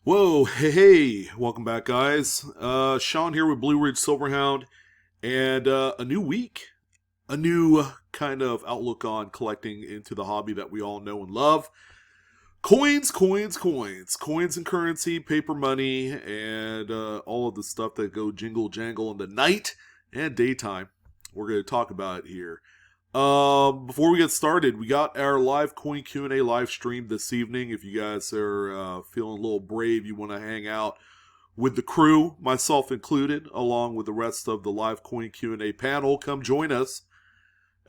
Whoa, hey, welcome back, guys. Sean here with BlueRidgeSilverhound, and a new week, a new kind of outlook on collecting into the hobby that we all know and love. Coins, coins, coins, coins and currency, paper money, and all of the stuff that go jingle jangle in the night and daytime. We're going to talk about it here. Before we get started, we got our live coin Q&A live stream this evening. If you guys are feeling a little brave, you want to hang out with the crew, myself included, along with the rest of the live coin Q&A panel, come join us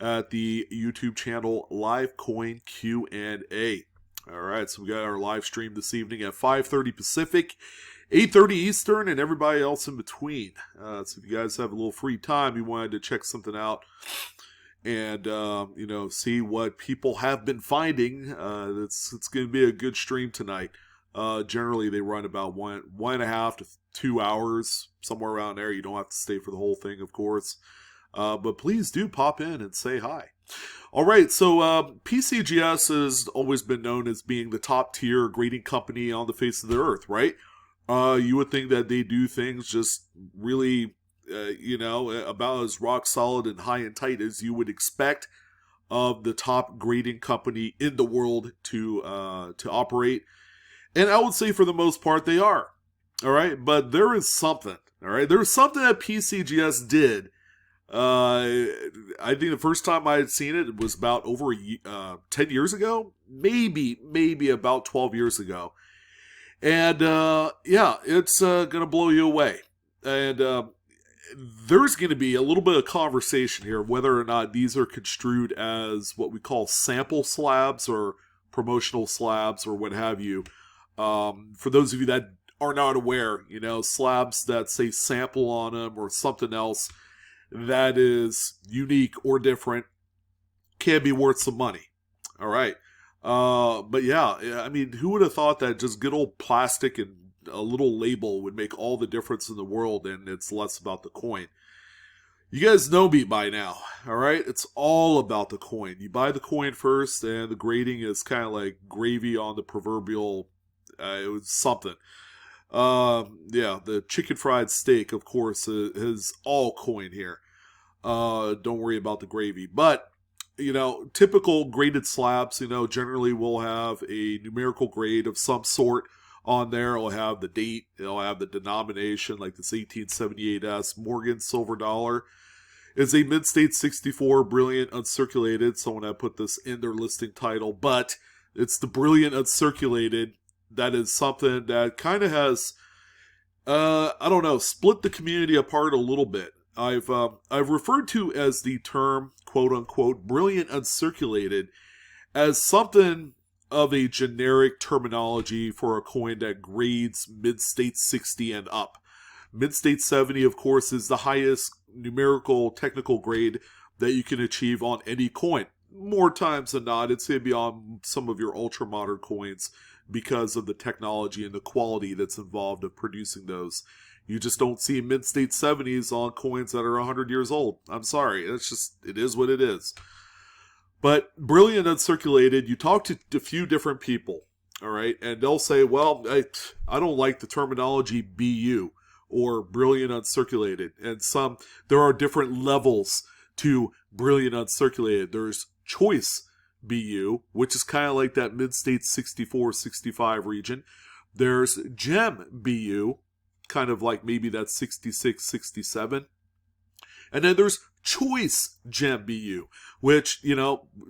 at the YouTube channel Live Coin Q&A. All right, so we got our live stream this evening at 5:30 Pacific, 8:30 Eastern, and everybody else in between. So if you guys have a little free time, you wanted to check something out and see what people have been finding. It's going to be a good stream tonight. Generally, they run about one and a half to 2 hours, somewhere around there. You don't have to stay for the whole thing, of course. But please do pop in and say hi. All right, so PCGS has always been known as being the top tier grading company on the face of the earth, right? You would think that they do things just really about as rock solid and high and tight as you would expect of the top grading company in the world to operate. And I would say for the most part they are. All right, but there is something. All right, there's something that PCGS did. I think the first time I had seen it was about over 10 years ago, maybe about 12 years ago. And it's gonna blow you away. And there's going to be a little bit of conversation here whether or not these are construed as what we call sample slabs or promotional slabs or what have you. For those of you that are not aware, slabs that say sample on them or something else that is unique or different can be worth some money. All right. But yeah, I mean, who would have thought that just good old plastic and a little label would make all the difference in the world, and it's less about the coin. You guys know me by now, all right? It's all about the coin. You buy the coin first, and the grading is kind of like gravy on the proverbial, it was something. The chicken fried steak, of course, is all coin here. Don't worry about the gravy. But, typical graded slabs, generally will have a numerical grade of some sort on there. It'll have the date, it'll have the denomination, like this 1878S Morgan silver dollar. It's a mid-state 64 brilliant uncirculated. Someone had put this in their listing title, but it's the brilliant uncirculated. That is something that kind of has, split the community apart a little bit. I've referred to as the term, quote unquote, brilliant uncirculated as something of a generic terminology for a coin that grades mid-state 60 and up. Mid-state 70, of course, is the highest numerical technical grade that you can achieve on any coin. More times than not, it's going to be on some of your ultra-modern coins because of the technology and the quality that's involved of producing those. You just don't see mid-state 70s on coins that are 100 years old. I'm sorry, it is what it is. But brilliant uncirculated, you talk to a few different people, all right, and they'll say, well, I don't like the terminology BU or brilliant uncirculated. And there are different levels to brilliant uncirculated. There's choice BU, which is kind of like that mid-state 64, 65 region. There's gem BU, kind of like maybe that 66, 67. And then there's choice gem BU, which,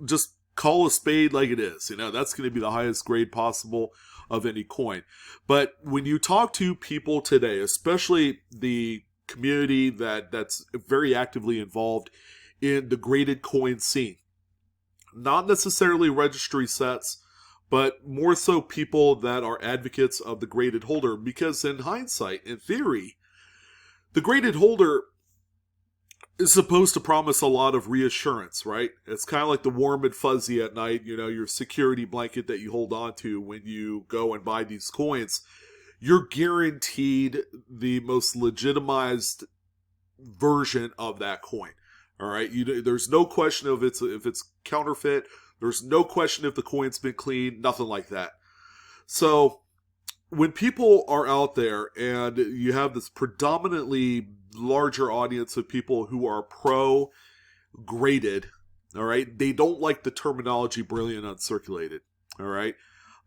just call a spade like it is. That's going to be the highest grade possible of any coin. But when you talk to people today, especially the community that's very actively involved in the graded coin scene, not necessarily registry sets, but more so people that are advocates of the graded holder, because in hindsight, in theory, the graded holder is supposed to promise a lot of reassurance, right? It's kind of like the warm and fuzzy at night, your security blanket that you hold on to when you go and buy these coins. You're guaranteed the most legitimized version of that coin, all right? There's no question of if it's counterfeit. There's no question if the coin's been cleaned, nothing like that. So when people are out there and you have this predominantly larger audience of people who are pro graded, all right, they don't like the terminology brilliant uncirculated, all right,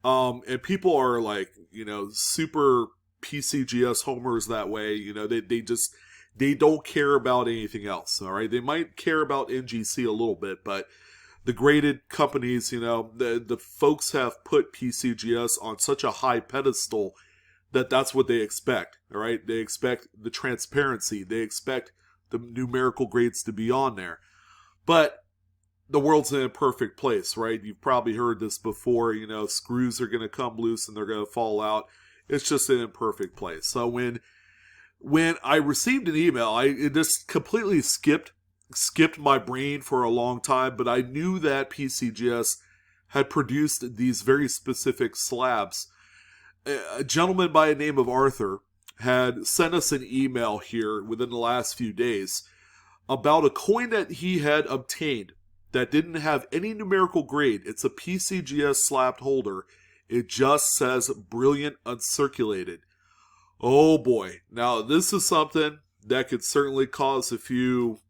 and people are like, super PCGS homers that way. They don't care about anything else, all right. They might care about NGC a little bit, but the graded companies, the folks have put PCGS on such a high pedestal that that's what they expect, all right? They expect the transparency. They expect the numerical grades to be on there. But the world's in a perfect place, right? You've probably heard this before, screws are going to come loose and they're going to fall out. It's just an imperfect place. So when I received an email, it just completely skipped my brain for a long time, but I knew that PCGS had produced these very specific slabs. A gentleman by the name of Arthur had sent us an email here within the last few days about a coin that he had obtained that didn't have any numerical grade. It's a PCGS slabbed holder. It just says brilliant uncirculated. Oh boy. Now this is something that could certainly cause a few,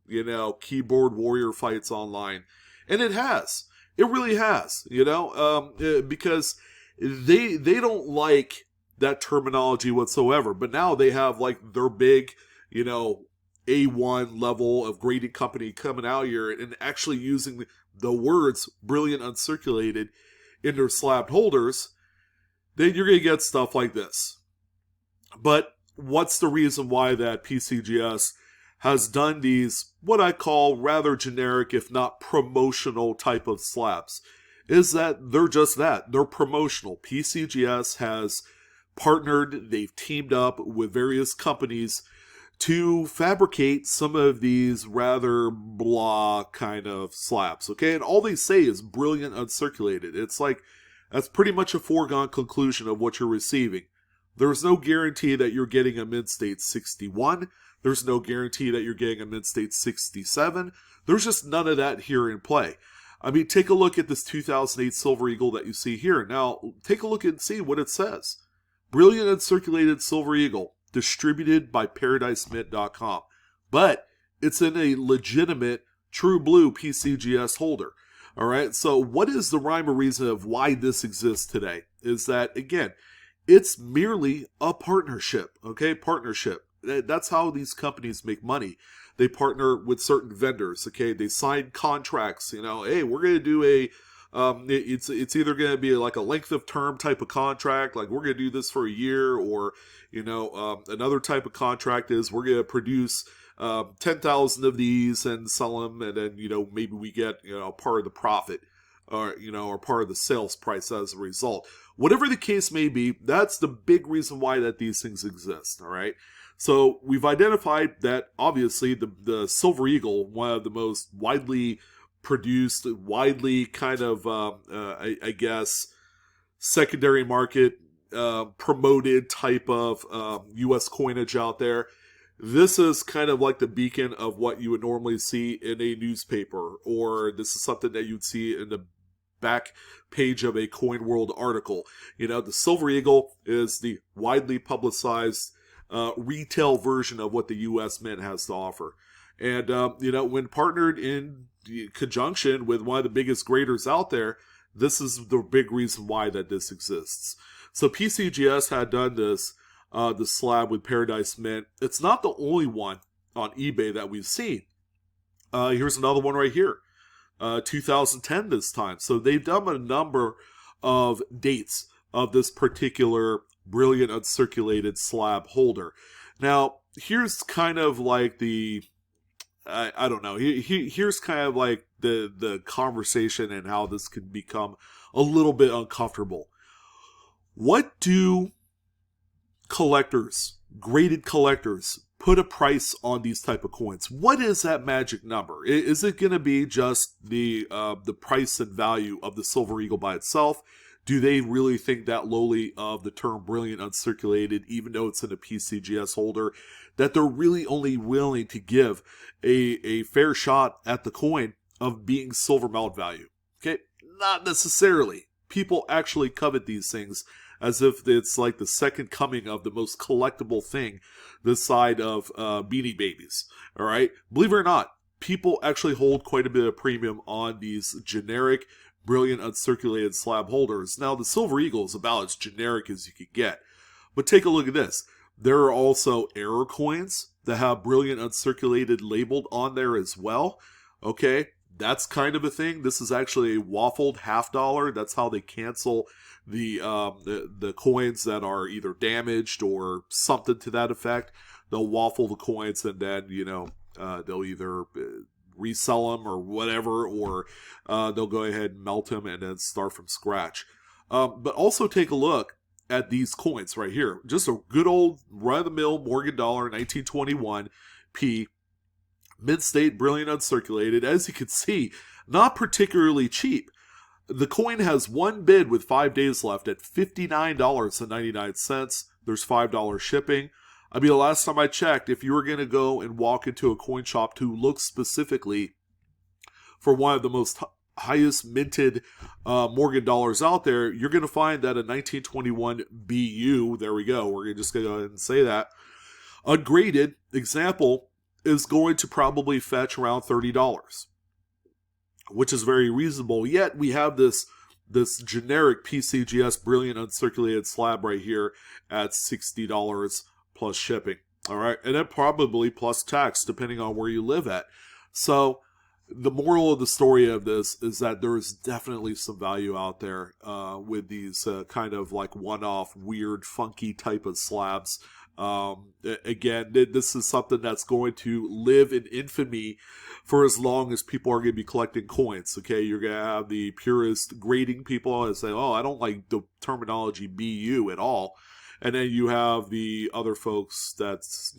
keyboard warrior fights online. And it has. It really has, because they don't like that terminology whatsoever. But now they have like their big, A1 level of graded company coming out here and actually using the words brilliant uncirculated in their slabbed holders. Then you're going to get stuff like this. But what's the reason why that PCGS has done these, what I call rather generic, if not promotional type of slabs, is that they're just that. They're promotional. PCGS has partnered, they've teamed up with various companies to fabricate some of these rather blah kind of slabs, okay? And all they say is brilliant uncirculated. It's like, that's pretty much a foregone conclusion of what you're receiving. There's no guarantee that you're getting a mid-state 61. There's no guarantee that you're getting a mid-state 67. There's just none of that here in play. I mean, take a look at this 2008 Silver Eagle that you see here. Now, take a look and see what it says. Brilliant uncirculated Silver Eagle, distributed by ParadiseMint.com. But it's in a legitimate, true blue PCGS holder. All right, so what is the rhyme or reason of why this exists today? Is that, again, it's merely a partnership, okay? Partnership. That's how these companies make money. They partner with certain vendors, okay? They sign contracts, hey, we're going to do it's either going to be like a length of term type of contract, like we're going to do this for a year, or, another type of contract is we're going to produce 10,000 of these and sell them, and then, maybe we get, part of the profit, or, or part of the sales price as a result. Whatever the case may be, that's the big reason why that these things exist, all right? So we've identified that, obviously, the Silver Eagle, one of the most widely produced, widely kind of, I guess, secondary market promoted type of U.S. coinage out there. This is kind of like the beacon of what you would normally see in a newspaper, or this is something that you'd see in the back page of a Coin World article. The Silver Eagle is the widely publicized retail version of what the U.S. Mint has to offer. And, when partnered in conjunction with one of the biggest graders out there, this is the big reason why that this exists. So PCGS had done this, the slab with Paradise Mint. It's not the only one on eBay that we've seen. Here's another one right here. 2010 this time. So they've done a number of dates of this particular brilliant uncirculated slab holder. Now, here's kind of like the, I don't know, here's kind of like the conversation and how this can become a little bit uncomfortable. What do collectors, graded collectors, put a price on these type of coins? What is that magic number? Is it going to be just the price and value of the Silver Eagle by itself? Do they really think that lowly of the term brilliant uncirculated, even though it's in a PCGS holder, that they're really only willing to give a fair shot at the coin of being silver melt value? Okay, not necessarily. People actually covet these things as if it's like the second coming of the most collectible thing this side of Beanie Babies. All right, believe it or not, people actually hold quite a bit of premium on these generic, brilliant uncirculated slab holders. Now, the Silver Eagle is about as generic as you could get, but take a look at this. There are also error coins that have brilliant uncirculated labeled on there as well. Okay, that's kind of a thing. This is actually a waffled $half. That's how they cancel the coins that are either damaged or something to that effect. They'll waffle the coins, and then they'll either resell them or whatever, or they'll go ahead and melt them and then start from scratch. But also take a look at these coins right here. Just a good old run-of-the-mill Morgan dollar, 1921 P, mid-state, brilliant uncirculated. As you can see, not particularly cheap. The coin has one bid with 5 days left at $59.99. There's $5 shipping. I mean, the last time I checked, if you were going to go and walk into a coin shop to look specifically for one of the most highest minted Morgan dollars out there, you're going to find that a 1921 BU, there we go, we're just going to go ahead and say that, ungraded example is going to probably fetch around $30, which is very reasonable. Yet we have this generic PCGS brilliant uncirculated slab right here at $60 plus shipping. All right, and then probably plus tax depending on where you live at. So the moral of the story of this is that there is definitely some value out there with these kind of like one-off, weird, funky type of slabs. Again, this is something that's going to live in infamy for as long as people are going to be collecting coins. Okay, you're going to have the purist grading people and say, oh, I don't like the terminology BU at all. And then you have the other folks that's,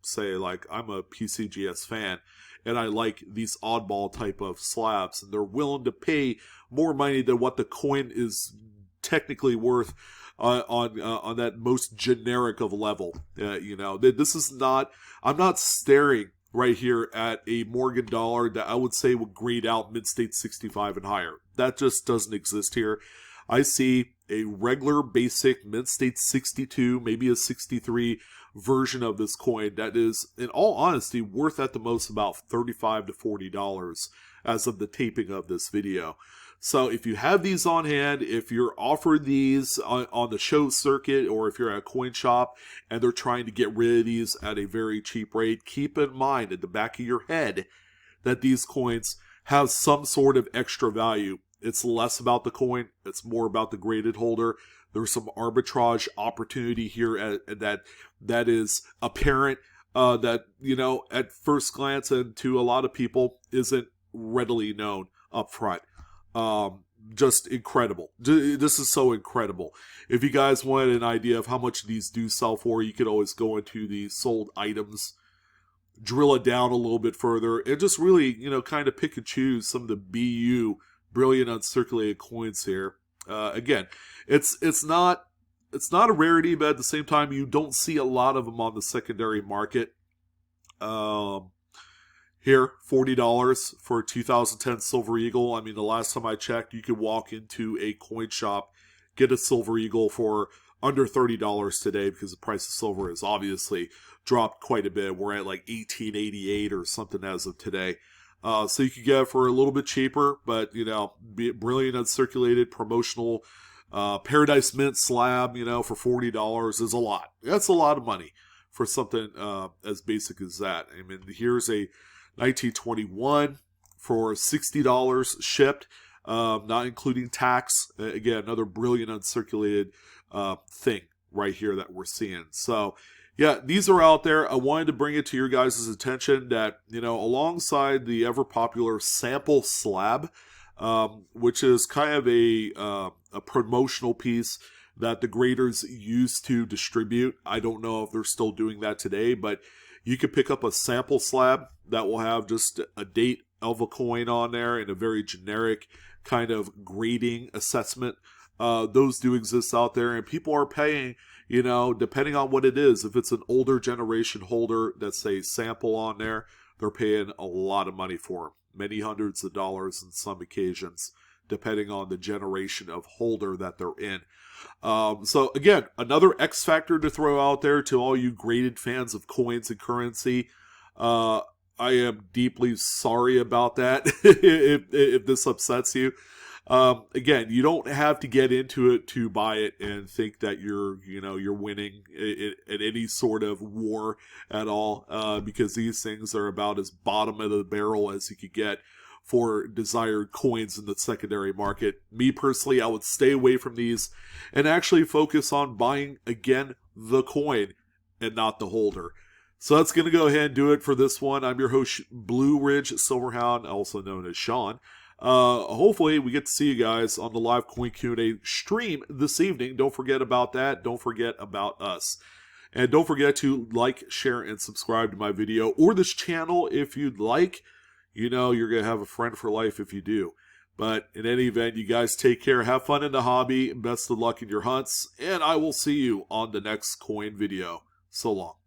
say like, I'm a PCGS fan and I like these oddball type of slabs, and they're willing to pay more money than what the coin is technically worth on that most generic of level. This is not, I'm not staring right here at a Morgan dollar that I would say would grade out mid-state 65 and higher. That just doesn't exist here. I see a regular basic mid-state 62, maybe a 63 version of this coin that is, in all honesty, worth at the most about $35 to $40 as of the taping of this video. So if you have these on hand, if you're offered these on the show circuit, or if you're at a coin shop and they're trying to get rid of these at a very cheap rate, keep in mind at the back of your head that these coins have some sort of extra value. It's less about the coin, it's more about the graded holder. There's some arbitrage opportunity here that is apparent that, at first glance and to a lot of people isn't readily known up front. Just incredible. This is so incredible. If you guys want an idea of how much these do sell for, you could always go into the sold items, drill it down a little bit further, and just really, kind of pick and choose some of the BU brilliant uncirculated coins here. Again, it's not a rarity, but at the same time, you don't see a lot of them on the secondary market. Here, $40 for a 2010 Silver Eagle. I mean, the last time I checked, you could walk into a coin shop, get a Silver Eagle for under $30 today, because the price of silver has obviously dropped quite a bit. We're at like $18.88 or something as of today. So you could get it for a little bit cheaper, but, brilliant uncirculated promotional Paradise Mint slab, for $40 is a lot. That's a lot of money for something as basic as that. I mean, here's a 1921 for $60 shipped, not including tax. Again, another brilliant uncirculated thing right here that we're seeing. So, yeah, these are out there. I wanted to bring it to your guys' attention that, alongside the ever-popular sample slab, which is kind of a promotional piece that the graders used to distribute. I don't know if they're still doing that today, but you could pick up a sample slab that will have just a date of a coin on there and a very generic kind of grading assessment. Those do exist out there, and people are paying, depending on what it is. If it's an older generation holder that's a sample on there, they're paying a lot of money for them. Many hundreds of dollars on some occasions, depending on the generation of holder that they're in. So again, another X factor to throw out there to all you graded fans of coins and currency. I am deeply sorry about that if this upsets you. Again, you don't have to get into it to buy it and think that you're winning at any sort of war at all, because these things are about as bottom of the barrel as you could get for desired coins in the secondary market. Me personally, I would stay away from these and actually focus on buying, again, the coin and not the holder. So that's going to go ahead and do it for this one. I'm your host, BlueRidgeSilverhound, also known as Sean. Hopefully we get to see you guys on the live coin Q&A stream this evening. Don't forget about that. Don't forget about us. And don't forget to like, share, and subscribe to my video or this channel if you'd like. You know you're going to have a friend for life if you do. But in any event, you guys take care. Have fun in the hobby. Best of luck in your hunts. And I will see you on the next coin video. So long.